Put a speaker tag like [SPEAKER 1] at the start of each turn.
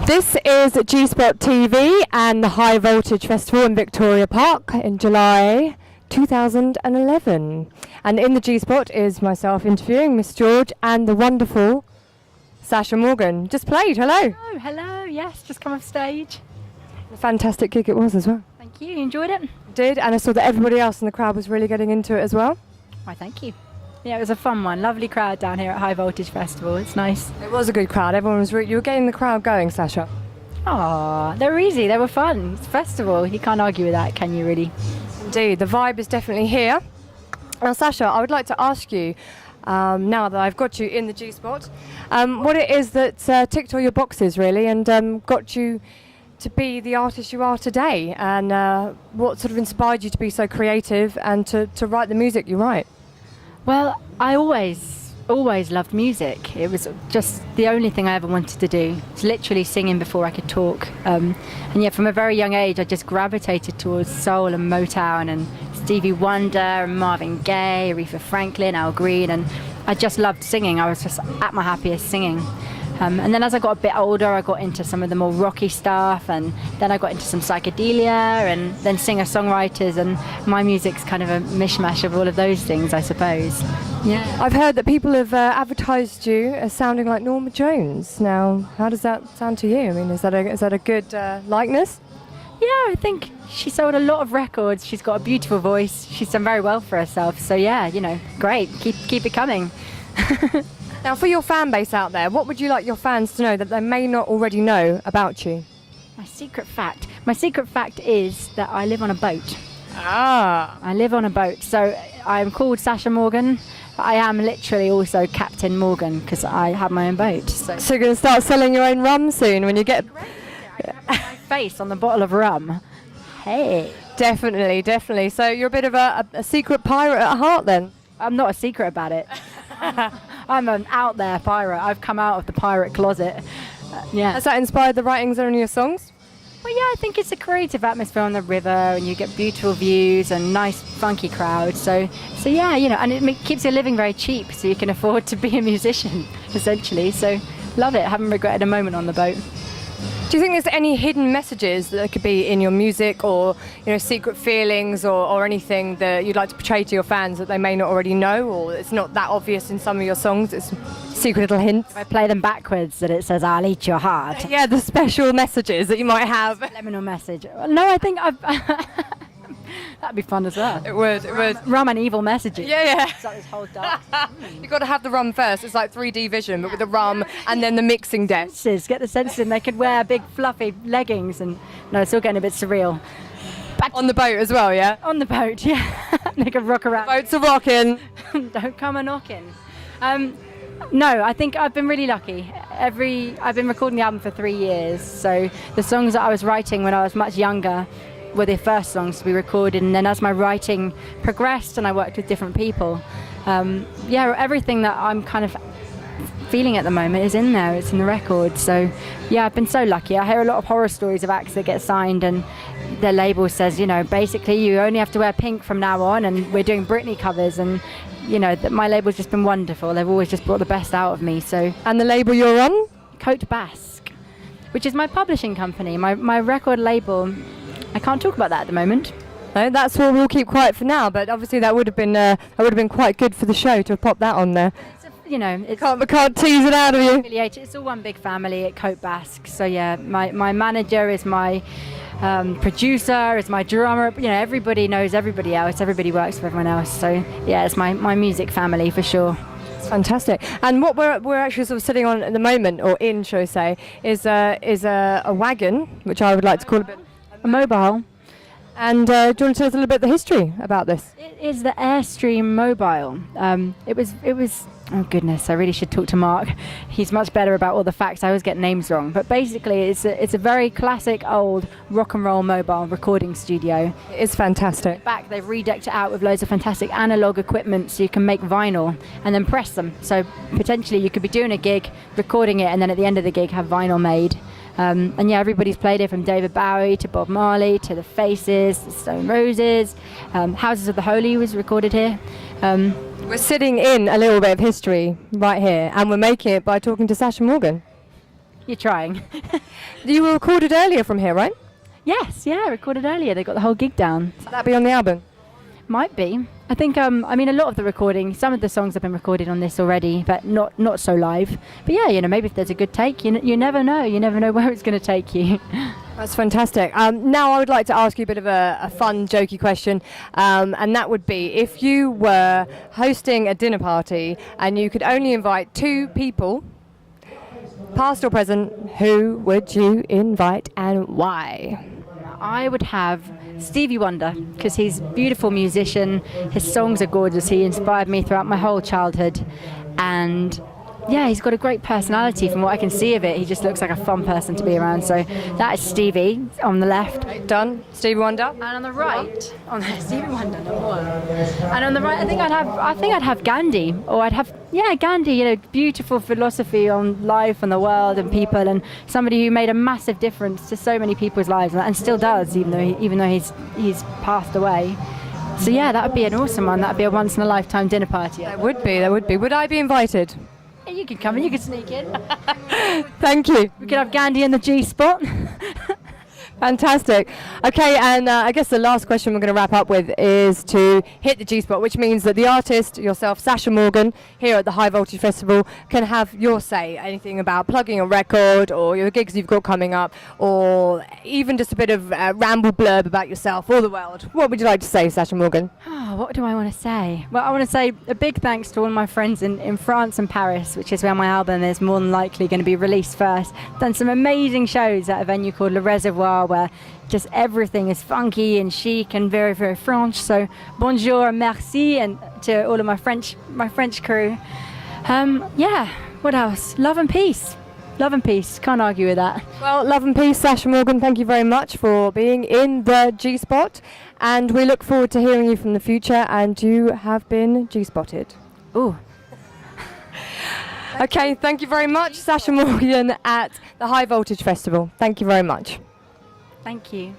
[SPEAKER 1] This is G-Spot TV and the High Voltage Festival in Victoria Park in July 2011. And in the G-Spot is myself interviewing Miss George and the wonderful Sacha Morgan. Just played, hello.
[SPEAKER 2] Oh, hello, yes, just come off stage.
[SPEAKER 1] A fantastic gig it was as well.
[SPEAKER 2] Thank you, you enjoyed it?
[SPEAKER 1] Did, and I saw that everybody else in the crowd was really getting into it as well.
[SPEAKER 2] Why, thank you. Yeah, it was a fun one. Lovely crowd down here at High Voltage Festival. It's nice.
[SPEAKER 1] It was a good crowd. Everyone was you were getting the crowd going, Sacha.
[SPEAKER 2] Ah, they were easy. They were fun. It's a festival. You can't argue with that, can you really?
[SPEAKER 1] Indeed, the vibe is definitely here. Now, Sacha, I would like to ask you, now that I've got you in the G-Spot, what it is that ticked all your boxes, really, and got you to be the artist you are today, and what sort of inspired you to be so creative and to write the music you write?
[SPEAKER 2] Well, I always loved music. It was just the only thing I ever wanted to do. It was literally singing before I could talk. And yet from a very young age, I just gravitated towards soul and Motown and Stevie Wonder and Marvin Gaye, Aretha Franklin, Al Green, and I just loved singing. I was just at my happiest singing. And then as I got a bit older, I got into some of the more rocky stuff, and then I got into some psychedelia, and then singer-songwriters, and my music's kind of a mishmash of all of those things, I suppose. Yeah.
[SPEAKER 1] I've heard that people have advertised you as sounding like Norma Jones. Now, how does that sound to you? I mean, is that a good likeness?
[SPEAKER 2] Yeah, I think she sold a lot of records. She's got a beautiful voice. She's done very well for herself. So yeah, you know, great. Keep it coming.
[SPEAKER 1] Now, for your fan base out there, what would you like your fans to know that they may not already know about you?
[SPEAKER 2] My secret fact. My secret fact is that I live on a boat.
[SPEAKER 1] Ah.
[SPEAKER 2] I live on a boat. So I'm called Sacha Morgan. But I am literally also Captain Morgan because I have my own boat. So
[SPEAKER 1] you're going to start selling your own rum soon when you get...
[SPEAKER 2] I have my face on the bottle of rum. Hey.
[SPEAKER 1] Definitely, definitely. So you're a bit of a secret pirate at heart then?
[SPEAKER 2] I'm not a secret about it. I'm an out there pirate. I've come out of the pirate closet. Yeah. Has
[SPEAKER 1] that inspired the writings on your songs?
[SPEAKER 2] Well, yeah, I think it's a creative atmosphere on the river, and you get beautiful views and nice, funky crowds. So yeah, you know, and it keeps you living very cheap, so you can afford to be a musician, essentially. So love it. Haven't regretted a moment on the boat.
[SPEAKER 1] Do you think there's any hidden messages that could be in your music, or secret feelings, or anything that you'd like to portray to your fans that they may not already know, or it's not that obvious in some of your songs? It's secret little hints.
[SPEAKER 2] If I play them backwards, that it says "I'll eat your heart."
[SPEAKER 1] Yeah, the special messages that you might have.
[SPEAKER 2] Liminal message. No, I think that'd be fun as well.
[SPEAKER 1] It would.
[SPEAKER 2] Rum and evil messages.
[SPEAKER 1] Yeah.
[SPEAKER 2] It's like this whole dark.
[SPEAKER 1] You've got to have the rum first. It's like 3D vision, but with the rum and then the mixing desk.
[SPEAKER 2] Get the senses in. They could wear big fluffy leggings, and no, it's all getting a bit surreal.
[SPEAKER 1] But on the boat as well, yeah?
[SPEAKER 2] On the boat, yeah. They could rock around.
[SPEAKER 1] Boats are rocking.
[SPEAKER 2] Don't come a knocking. No, I think I've been really lucky. I've been recording the album for 3 years, so the songs that I was writing when I was much younger were the first songs to be recorded, and then as my writing progressed and I worked with different people, everything that I'm kind of feeling at the moment is in there. It's in the record. So yeah, I've been so lucky. I hear a lot of horror stories of acts that get signed and their label says, basically you only have to wear pink from now on, and we're doing Britney covers, and my label's just been wonderful. They've always just brought the best out of me. So,
[SPEAKER 1] and the label you're on?
[SPEAKER 2] Coat Basque, which is my publishing company, my record label. I can't talk about that at the moment.
[SPEAKER 1] No, that's what we'll keep quiet for now. But obviously, that would have been quite good for the show to have popped that on there.
[SPEAKER 2] We
[SPEAKER 1] can't tease it out of you.
[SPEAKER 2] It's all one big family at Coat Basque. So yeah, my manager is my producer, is my drummer. Everybody knows everybody else. Everybody works for everyone else. So yeah, it's my music family for sure.
[SPEAKER 1] It's fantastic. And what we're actually sort of sitting on at the moment, or in, shall we say, is a wagon, which I would like to call
[SPEAKER 2] a mobile.
[SPEAKER 1] And do you want to tell us a little bit the history about this?
[SPEAKER 2] It is the Airstream Mobile. It was. Oh goodness, I really should talk to Mark. He's much better about all the facts. I always get names wrong. But basically, it's a very classic old rock and roll mobile recording studio.
[SPEAKER 1] It's fantastic.
[SPEAKER 2] Back, they've redecked it out with loads of fantastic analog equipment, so you can make vinyl and then press them. So potentially, you could be doing a gig, recording it, and then at the end of the gig, have vinyl made. And yeah, everybody's played it, from David Bowie to Bob Marley to the Faces, the Stone Roses. Houses of the Holy was recorded here.
[SPEAKER 1] We're sitting in a little bit of history right here, and we're making it by talking to Sacha Morgan.
[SPEAKER 2] You're trying.
[SPEAKER 1] You were recorded earlier from here, right?
[SPEAKER 2] Yes, yeah, recorded earlier. They got the whole gig down.
[SPEAKER 1] Will that be on the album?
[SPEAKER 2] Might be. I think, a lot of the recording, some of the songs have been recorded on this already, but not so live. But yeah, maybe if there's a good take, you never know. You never know where it's going to take you.
[SPEAKER 1] That's fantastic. Now I would like to ask you a bit of a fun, jokey question, and that would be, if you were hosting a dinner party and you could only invite 2 people, past or present, who would you invite and why?
[SPEAKER 2] I would have Stevie Wonder, because he's a beautiful musician. His songs are gorgeous. He inspired me throughout my whole childhood. And yeah, he's got a great personality from what I can see of it. He just looks like a fun person to be around. So that is Stevie on the left.
[SPEAKER 1] Done. Stevie Wonder.
[SPEAKER 2] And on the right, Stevie Wonder, number 1. And on the right, I think I'd have Gandhi, or I'd have Gandhi. Beautiful philosophy on life and the world and people, and somebody who made a massive difference to so many people's lives, and still does, even though he's passed away. So yeah, that would be an awesome one. That would be a once in a lifetime dinner party.
[SPEAKER 1] That would be. Would I be invited?
[SPEAKER 2] You can come and you can sneak in.
[SPEAKER 1] Thank you.
[SPEAKER 2] We could have Gandhi in the G spot.
[SPEAKER 1] Fantastic. Okay, and I guess the last question we're going to wrap up with is to hit the G-spot, which means that the artist, yourself, Sacha Morgan, here at the High Voltage Festival, can have your say. Anything about plugging a record, or your gigs you've got coming up, or even just a bit of ramble blurb about yourself or the world. What would you like to say, Sacha Morgan?
[SPEAKER 2] What do I want to say? Well, I want to say a big thanks to all my friends in France and Paris, which is where my album is more than likely going to be released first. Done some amazing shows at a venue called Le Reservoir, where just everything is funky and chic and very, very French. So bonjour and merci, and to all of my French crew. Yeah, what else? Love and peace. Love and peace. Can't argue with that.
[SPEAKER 1] Well, love and peace, Sacha Morgan. Thank you very much for being in the G-spot, and we look forward to hearing you from the future. And you have been G-spotted.
[SPEAKER 2] Ooh.
[SPEAKER 1] Okay, thank you very much, Sacha Morgan at the High Voltage Festival. Thank you very much.
[SPEAKER 2] Thank you.